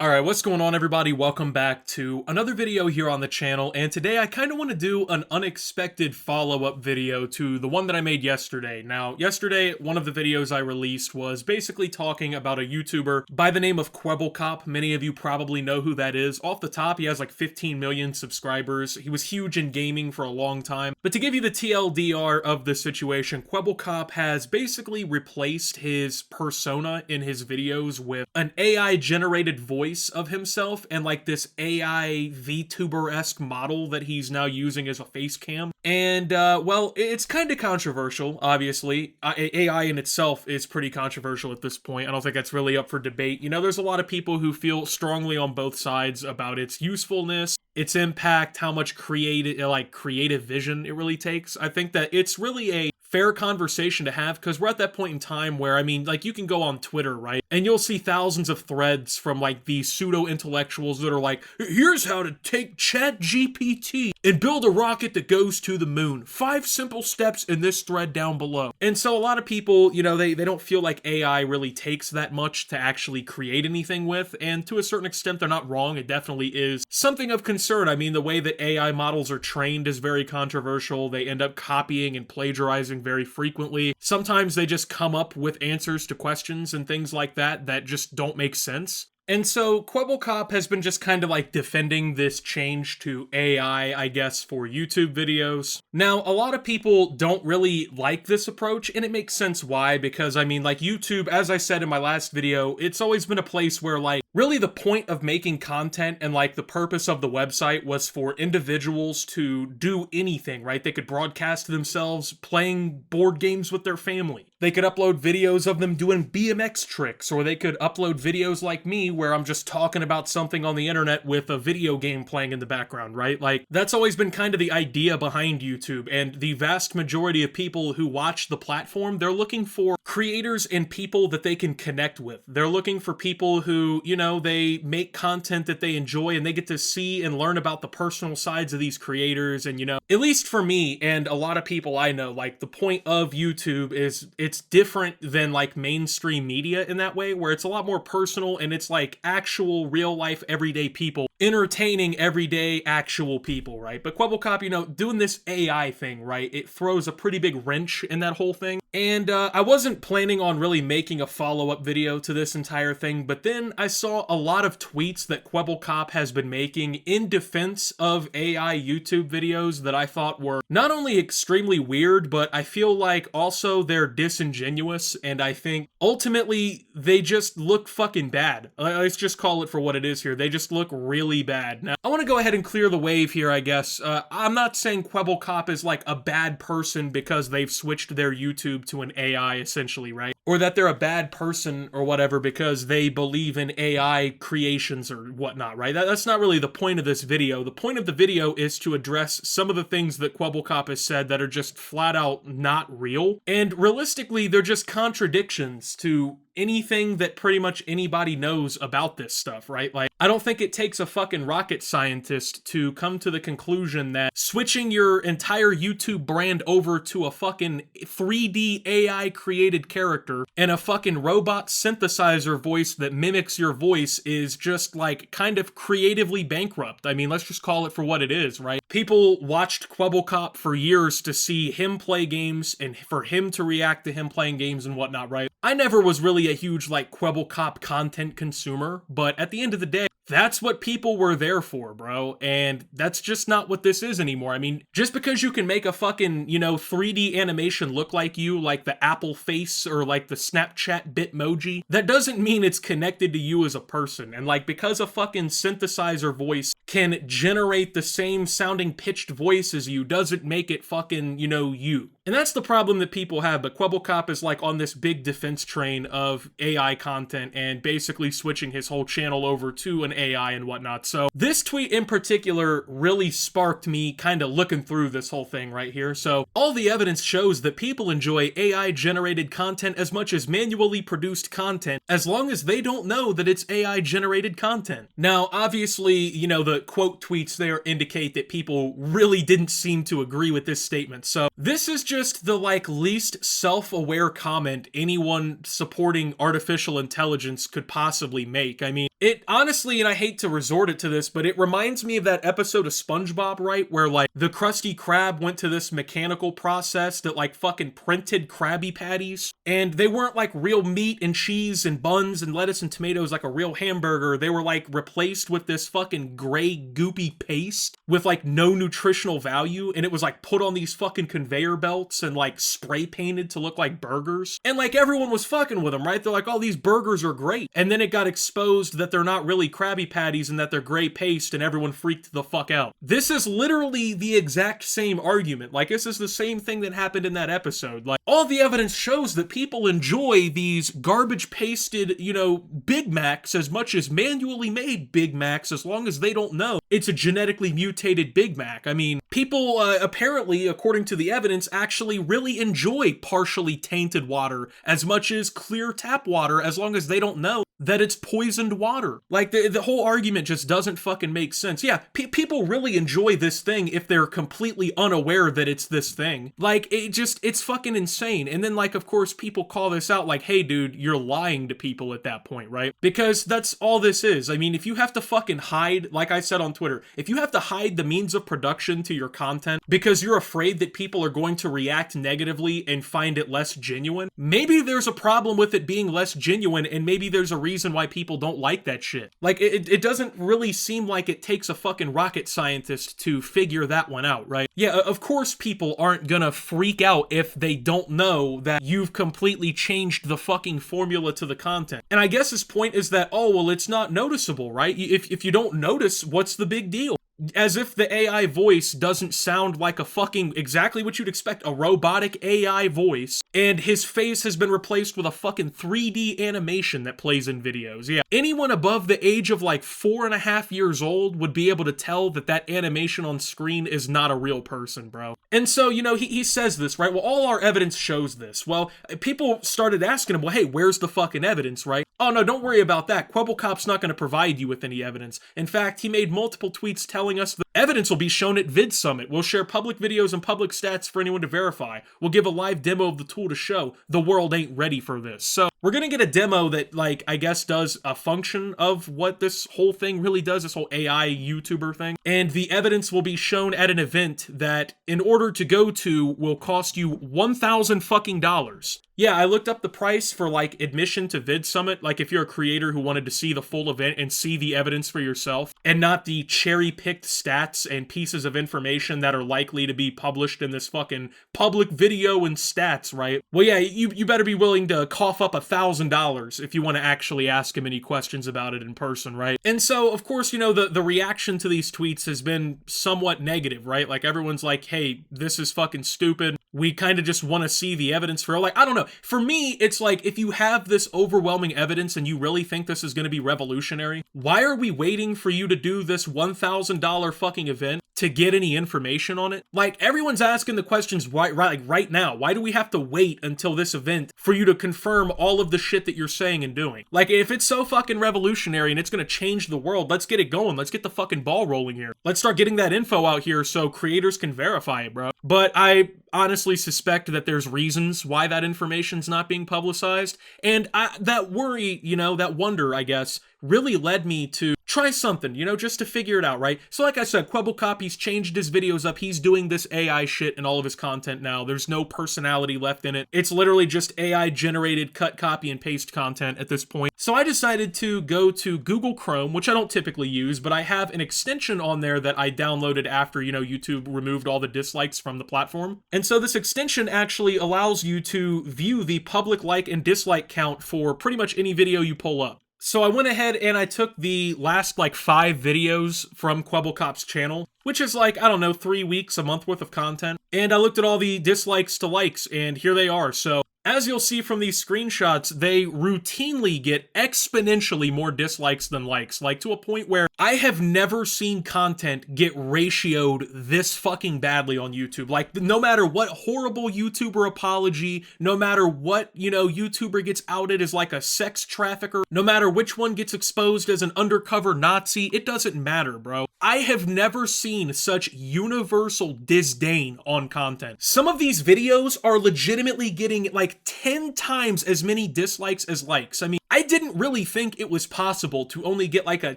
Alright, what's going on everybody? Welcome back to another video here on the channel, and today I kind of want to do an unexpected follow-up video to the one that I made yesterday. Now, yesterday, one of the videos I released was basically talking about a YouTuber by the name of Kwebblekop. Many of you probably know who that is. Off the top, he has like 15 million subscribers. He was huge in gaming for a long time. But to give you the TLDR of the situation, Kwebblekop has basically replaced his persona in his videos with an AI-generated voice of himself and like this AI VTuber-esque model that he's now using as a face cam. And well, it's kind of controversial, obviously. AI in itself is pretty controversial at this point. I don't think that's really up for debate. You know, there's a lot of people who feel strongly on both sides about its usefulness, its impact, how much creative vision it really takes. I think that it's really a fair conversation to have, because we're at that point in time where, I mean, like, you can go on Twitter, right? And you'll see thousands of threads from, like, these pseudo-intellectuals that are like, here's how to take ChatGPT and build a rocket that goes to the moon. 5 simple steps in this thread down below. And so a lot of people, you know, they don't feel like AI really takes that much to actually create anything with, and to a certain extent, they're not wrong. It definitely is something of concern. I mean, the way that AI models are trained is very controversial. They end up copying and plagiarizing very frequently. Sometimes they just come up with answers to questions and things like that that just don't make sense. And so Kwebblekop has been just kind of like defending this change to AI, I guess, for YouTube videos. Now, a lot of people don't really like this approach, and it makes sense why, because I mean, like, YouTube, as I said in my last video, it's always been a place where, like, really the point of making content and like the purpose of the website was for individuals to do anything, right? They could broadcast themselves playing board games with their family. They could upload videos of them doing BMX tricks, or they could upload videos like me where I'm just talking about something on the internet with a video game playing in the background, right? Like, that's always been kind of the idea behind YouTube, and the vast majority of people who watch the platform, they're looking for creators and people that they can connect with. They're looking for people who, you know, they make content that they enjoy, and they get to see and learn about the personal sides of these creators. And, you know, at least for me and a lot of people I know, like, the point of YouTube is it's different than like mainstream media in that way, where it's a lot more personal and it's like actual real life everyday people entertaining everyday actual people, right? But Kwebblekop, you know, doing this AI thing, right, it throws a pretty big wrench in that whole thing. And I wasn't planning on really making a follow-up video to this entire thing, but then I saw a lot of tweets that Kwebblekop has been making in defense of AI YouTube videos that I thought were not only extremely weird, but I feel like also they're disingenuous, and I think ultimately they just look fucking bad. Let's just call it for what it is here. They just look really bad. Now, I want to go ahead and clear the wave here, I guess. I'm not saying Kwebblekop is like a bad person because they've switched their YouTube to an AI, essentially, right? Or that they're a bad person or whatever because they believe in AI creations or whatnot, right? That's not really the point of this video. The point of the video is to address some of the things that Kwebblekop has said that are just flat out not real. And realistically, they're just contradictions to anything that pretty much anybody knows about this stuff, right? Like, I don't think it takes a fucking rocket scientist to come to the conclusion that switching your entire YouTube brand over to a fucking 3D AI created character and a fucking robot synthesizer voice that mimics your voice is just like kind of creatively bankrupt. I mean, let's just call it for what it is, right? People watched Kwebblekop for years to see him play games and for him to react to him playing games and whatnot, right? I never was really a huge, like, Kwebblekop content consumer, but at the end of the day, that's what people were there for, bro, and that's just not what this is anymore. I mean, just because you can make a fucking, you know, 3D animation look like you, like the Apple face or like the Snapchat Bitmoji, that doesn't mean it's connected to you as a person. And like, because a fucking synthesizer voice can generate the same sounding pitched voice as you doesn't make it fucking, you know, you. And that's the problem that people have, but Kwebblekop is like on this big defense train of AI content and basically switching his whole channel over to an AI and whatnot. So this tweet in particular really sparked me kind of looking through this whole thing right here. So all the evidence shows that people enjoy AI generated content as much as manually produced content, as long as they don't know that it's AI generated content. Now, obviously, you know, the quote tweets there indicate that people really didn't seem to agree with this statement. So this is just the like least self-aware comment anyone supporting artificial intelligence could possibly make. I mean, it honestly, and I hate to resort it to this, but it reminds me of that episode of SpongeBob, right? Where like the Krusty Krab went to this mechanical process that like fucking printed Krabby Patties. And they weren't like real meat and cheese and buns and lettuce and tomatoes like a real hamburger. They were like replaced with this fucking gray goopy paste with like no nutritional value. And it was like put on these fucking conveyor belts and like spray painted to look like burgers. And like everyone was fucking with them, right? They're like, oh, these burgers are great. And then it got exposed that they're not really Krabby Patties and that they're gray paste, and everyone freaked the fuck out. This is literally the exact same argument. Like, this is the same thing that happened in that episode. Like, all the evidence shows that people enjoy these garbage pasted, you know, Big Macs as much as manually made Big Macs, as long as they don't know it's a genetically mutated Big Mac. I mean, people apparently, according to the evidence, actually really enjoy partially tainted water as much as clear tap water, as long as they don't know that it's poisoned water. Like, the whole argument just doesn't fucking make sense. Yeah, people really enjoy this thing if they're completely unaware that it's this thing. Like, it's fucking insane. And then, like, of course, people call this out like, hey, dude, you're lying to people at that point, right? Because that's all this is. I mean, if you have to fucking hide, like I said on Twitter, if you have to hide the means of production to your content because you're afraid that people are going to react negatively and find it less genuine, maybe there's a problem with it being less genuine, and maybe there's a reason why people don't like that shit. Like, it doesn't really seem like it takes a fucking rocket scientist to figure that one out, right? Yeah, of course people aren't gonna freak out if they don't know that you've completely changed the fucking formula to the content. And I guess his point is that, oh, well, it's not noticeable, right? If you don't notice, what's the big deal? As if the AI voice doesn't sound like a fucking, exactly what you'd expect, a robotic AI voice, and his face has been replaced with a fucking 3D animation that plays in videos. Yeah, anyone above the age of like 4.5 years old would be able to tell that that animation on screen is not a real person, bro. And so, you know, he says this, right? Well, all our evidence shows this. Well, people started asking him, well, hey, where's the fucking evidence, right? Oh, no, don't worry about that. Kwebblekop's not going to provide you with any evidence. In fact, he made multiple tweets telling us the evidence will be shown at Vid Summit. We'll share public videos and public stats for anyone to verify. We'll give a live demo of the tool to show the world ain't ready for this. So we're going to get a demo that, like, I guess does a function of what this whole thing really does, this whole AI YouTuber thing. And the evidence will be shown at an event that, in order to go to, will cost you $1,000 fucking dollars. Yeah, I looked up the price for, like, admission to Vid Summit, like if you're a creator who wanted to see the full event and see the evidence for yourself, and not the cherry-picked stats and pieces of information that are likely to be published in this fucking public video and stats, right? Well, yeah, you better be willing to cough up $1,000 if you want to actually ask him any questions about it in person, right? And so, of course, you know, the reaction to these tweets has been somewhat negative, right? Like, everyone's like, hey, this is fucking stupid. We kind of just want to see the evidence for, like, I don't know. For me, it's like, if you have this overwhelming evidence and you really think this is going to be revolutionary, why are we waiting for you to do this $1,000 fucking event to get any information on it? Like, everyone's asking the questions right now. Why do we have to wait until this event for you to confirm all of the shit that you're saying and doing? Like, if it's so fucking revolutionary and it's going to change the world, let's get it going. Let's get the fucking ball rolling here. Let's start getting that info out here so creators can verify it, bro. But I honestly suspect that there's reasons why that information's not being publicized. And that worry, you know, that wonder, I guess, really led me to try something, you know, just to figure it out, right? So like I said, Kwebblekop, he's changed his videos up. He's doing this AI shit in all of his content now. There's no personality left in it. It's literally just AI generated cut, copy, and paste content at this point. So I decided to go to Google Chrome, which I don't typically use, but I have an extension on there that I downloaded after, you know, YouTube removed all the dislikes from the platform. And so this extension actually allows you to view the public like and dislike count for pretty much any video you pull up. So I went ahead and I took the last like 5 videos from Kwebblekop's channel, which is like, I don't know, 3 weeks, a month worth of content. And I looked at all the dislikes to likes, and here they are. So as you'll see from these screenshots, they routinely get exponentially more dislikes than likes, like to a point where I have never seen content get ratioed this fucking badly on YouTube. Like, no matter what horrible YouTuber apology, no matter what, you know, YouTuber gets outed as like a sex trafficker, no matter which one gets exposed as an undercover Nazi, it doesn't matter, bro. I have never seen such universal disdain on content. Some of these videos are legitimately getting like 10 times as many dislikes as likes. I mean, I didn't really think it was possible to only get like a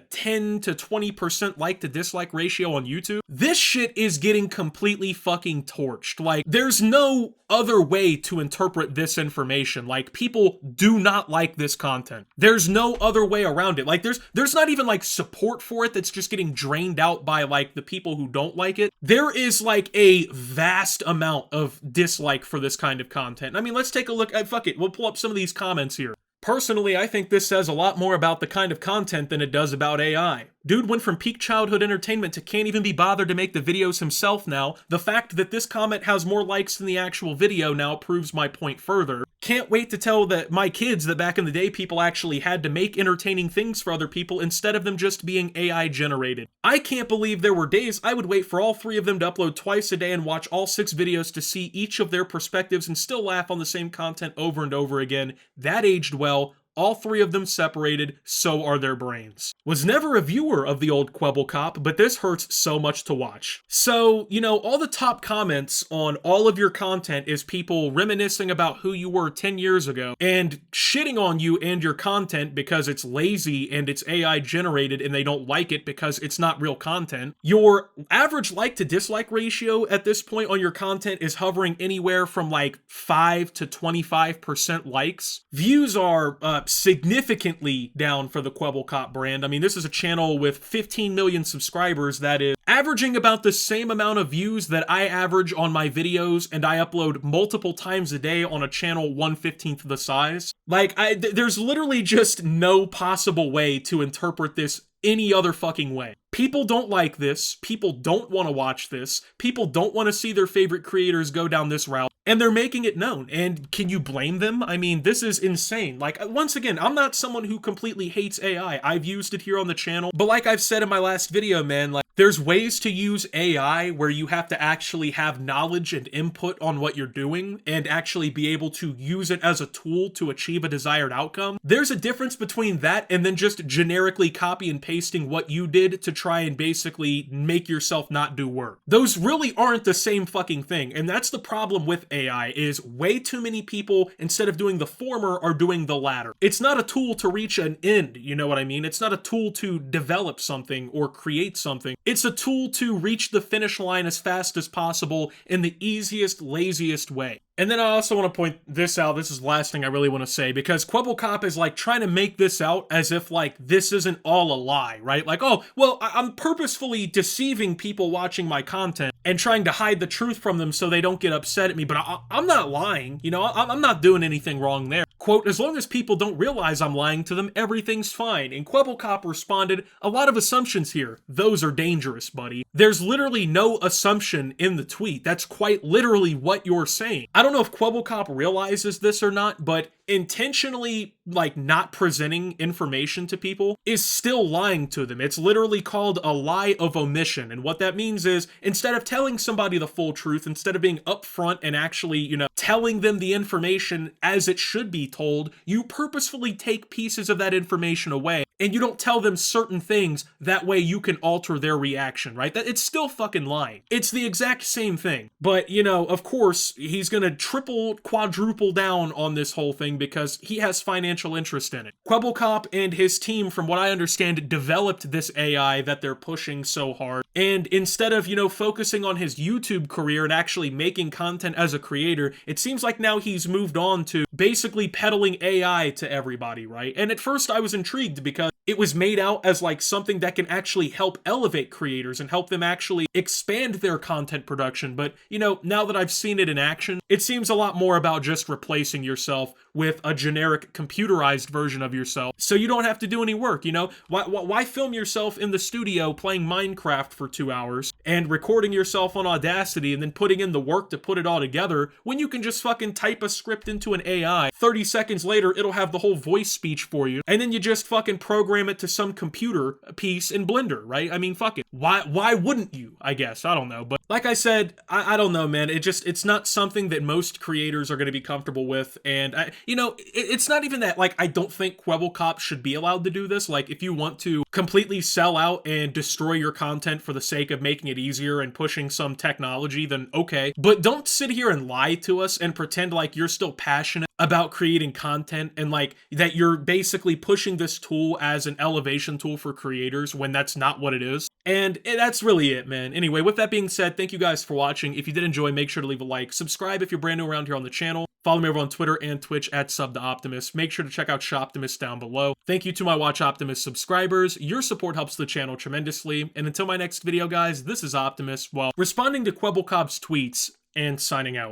10 to 20% like to dislike ratio on YouTube. This shit is getting completely fucking torched. Like, there's no other way to interpret this information. Like, people do not like this content. There's no other way around it. Like, there's not even like support for it that's just getting drained out by like the people who don't like it. There is like a vast amount of dislike for this kind of content. I mean, let's take a look at, fuck it, we'll pull up some of these comments here. Personally, I think this says a lot more about the kind of content than it does about AI. Dude went from peak childhood entertainment to can't even be bothered to make the videos himself now. The fact that this comment has more likes than the actual video now proves my point further. Can't wait to tell my kids that back in the day people actually had to make entertaining things for other people instead of them just being AI generated. I can't believe there were days I would wait for all 3 of them to upload twice a day and watch all 6 videos to see each of their perspectives and still laugh on the same content over and over again. That aged well. All 3 of them separated, so are their brains. Was never a viewer of the old Kwebblekop, but this hurts so much to watch. So, you know, all the top comments on all of your content is people reminiscing about who you were 10 years ago and shitting on you and your content because it's lazy and it's AI generated and they don't like it because it's not real content. Your average like to dislike ratio at this point on your content is hovering anywhere from like 5 to 25% likes. Views are significantly down for the Kwebblekop brand. I mean, this is a channel with 15 million subscribers that is averaging about the same amount of views that I average on my videos, and I upload multiple times a day on a channel 1/15 the size. Like, there's literally just no possible way to interpret this any other fucking way. People don't like this. People don't want to watch this. People don't want to see their favorite creators go down this route. And they're making it known. And can you blame them? I mean, this is insane. Like, once again, I'm not someone who completely hates AI. I've used it here on the channel. But like I've said in my last video, man, like, there's ways to use AI where you have to actually have knowledge and input on what you're doing and actually be able to use it as a tool to achieve a desired outcome. There's a difference between that and then just generically copy and pasting what you did to try and basically make yourself not do work. Those really aren't the same fucking thing. And that's the problem with AI, is way too many people, instead of doing the former, are doing the latter. It's not a tool to reach an end, you know what I mean? It's not a tool to develop something or create something. It's a tool to reach the finish line as fast as possible in the easiest, laziest way. And then I also want to point this out. This is the last thing I really want to say, because Kwebblekop is like trying to make this out as if like this isn't all a lie, right? Like, oh, well, I'm purposefully deceiving people watching my content and trying to hide the truth from them so they don't get upset at me, but I'm not lying. You know, I'm not doing anything wrong there. Quote, as long as people don't realize I'm lying to them, everything's fine. And Kwebblekop responded, a lot of assumptions here. Those are dangerous, buddy. There's literally no assumption in the tweet. That's quite literally what you're saying. I don't know if Kwebblekop realizes this or not, but intentionally like not presenting information to people is still lying to them. It's literally called a lie of omission. And what that means is, instead of telling somebody the full truth, instead of being upfront and actually, you know, telling them the information as it should be told, you purposefully take pieces of that information away and you don't tell them certain things. That way you can alter their reaction, right? That it's still fucking lying. It's the exact same thing. But, you know, of course, he's gonna triple, quadruple down on this whole thing because he has financial interest in it. Kwebblekop and his team, from what I understand, developed this AI that they're pushing so hard. And instead of, you know, focusing on his YouTube career and actually making content as a creator, it seems like now he's moved on to basically peddling AI to everybody, right? And at first I was intrigued because it was made out as like something that can actually help elevate creators and help them actually expand their content production. But, you know, now that I've seen it in action, it seems a lot more about just replacing yourself with a generic computerized version of yourself so you don't have to do any work, you know? Why film yourself in the studio playing Minecraft for 2 hours and recording yourself on Audacity and then putting in the work to put it all together when you can just fucking type a script into an AI. 30 seconds later, it'll have the whole voice speech for you, and then you just fucking program program it to some computer piece in Blender, right? I mean, fuck it. Why wouldn't you? I guess. I don't know. But like I said, I don't know, man. It's not something that most creators are going to be comfortable with. And it's not even that, like, I don't think Kwebblekop should be allowed to do this. Like, if you want to completely sell out and destroy your content for the sake of making it easier and pushing some technology, then okay. But don't sit here and lie to us and pretend like you're still passionate about creating content and like that you're basically pushing this tool as an elevation tool for creators when that's not what it is. And that's really it, man. Anyway, with that being said, thank you guys for watching. If you did enjoy, make sure to leave a like. Subscribe if you're brand new around here on the channel. Follow me over on Twitter and Twitch at @SubTheOptimus. Make sure to check out Shoptimus down below. Thank you to my Watch Optimus subscribers. Your support helps the channel tremendously. And until my next video, guys, this is Optimus, while responding to Kwebblekop's tweets and signing out.